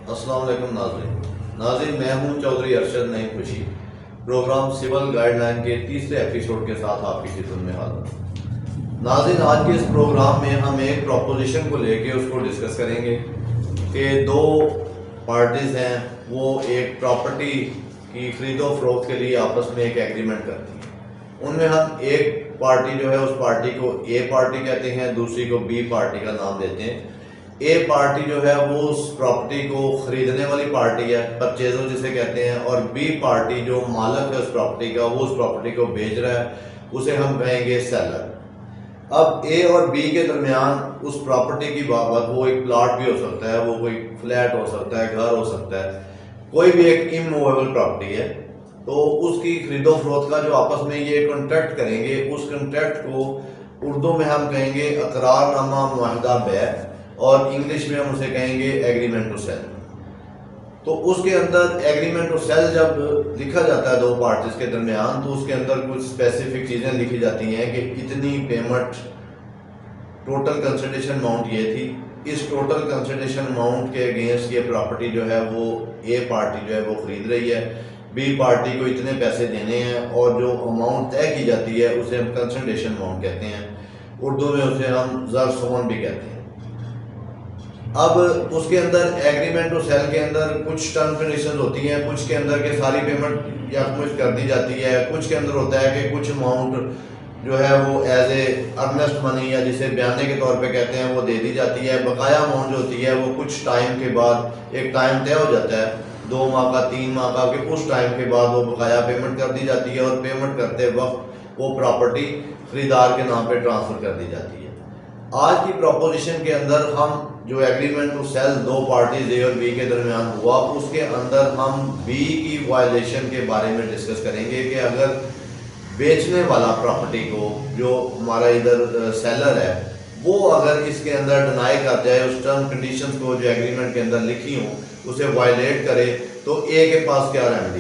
अस्सलाम वालेकुम नाज़रीन, मैं हूं चौधरी अरशद नई खुशी। प्रोग्राम सिविल गाइडलाइन के तीसरे एपिसोड के साथ आपकी खिदमत में हाजिर हूं। नाज़रीन, आज के इस प्रोग्राम में हम एक प्रपोजिशन को लेके उसको डिस्कस करेंगे कि दो पार्टीज़ हैं, वो एक प्रॉपर्टी की खरीदो फरोख्त के लिए आपस में एक एग्रीमेंट करती हैं। उनमें हम एक पार्टी जो है उस पार्टी को ए पार्टी कहते हैं, दूसरी को बी पार्टी का नाम देते हैं। ए पार्टी जो है वो उस प्रॉपर्टी को खरीदने वाली पार्टी है, परचेजर जिसे कहते हैं, और बी पार्टी जो मालिक है उस प्रॉपर्टी का, वो उस प्रॉपर्टी को बेच रहा है, उसे हम कहेंगे सेलर। अब ए और बी के दरमियान उस प्रॉपर्टी की बाबत, वो एक प्लॉट भी हो सकता है, वो कोई फ्लैट हो सकता है, घर हो सकता है, कोई भी एक इमूवेबल प्रॉपर्टी है, तो उसकी खरीदो फरोख्त का जो आपस में ये कॉन्ट्रैक्ट करेंगे, उस कॉन्ट्रैक्ट को उर्दू में हम कहेंगे अकरारनामा मुआहदा बै, और इंग्लिश में हम उसे कहेंगे एग्रीमेंट टू सेल। तो उसके अंदर एग्रीमेंट टू सेल जब लिखा जाता है दो पार्टीज के दरमियान, तो उसके अंदर कुछ स्पेसिफिक चीज़ें लिखी जाती हैं कि इतनी पेमेंट, टोटल कंसिडरेशन अमाउंट ये थी, इस टोटल कंसिडरेशन अमाउंट के अगेंस्ट ये प्रॉपर्टी जो है वो ए पार्टी जो है वो खरीद रही है, बी पार्टी को इतने पैसे देने हैं, और जो अमाउंट तय की जाती है उसे हम कंसिडरेशन अमाउंट कहते हैं, उर्दू में उसे हम ज़र-सोन भी कहते हैं। अब उसके अंदर एग्रीमेंट टू सेल के अंदर कुछ टर्म कंडीशन होती हैं, कुछ के अंदर के सारी पेमेंट या कुछ कर दी जाती है, कुछ के अंदर होता है कि कुछ अमाउंट जो है वो एज ए अर्नेस्ट मनी या जिसे बयाने के तौर पे कहते हैं वो दे दी जाती है। बकाया अमाउंट जो होती है वो कुछ टाइम के बाद, एक टाइम तय हो जाता है 2 माह का, 3 माह का, कि उस टाइम के बाद वो बकाया पेमेंट कर दी जाती है, और पेमेंट करते वक्त वो प्रॉपर्टी खरीदार के नाम पे ट्रांसफ़र कर दी जाती है। आज की प्रपोजिशन के अंदर हम जो एग्रीमेंट टू सेल दो पार्टीज ए और बी के दरमियान हुआ, उसके अंदर हम बी की वायलेशन के बारे में डिस्कस करेंगे कि अगर बेचने वाला प्रॉपर्टी को, जो हमारा इधर सेलर है, वो अगर इसके अंदर डिनाई कर जाए, उस टर्म कंडीशंस को जो एग्रीमेंट के अंदर लिखी हों उसे वायलेट करे, तो ए के पास क्या रेमेडी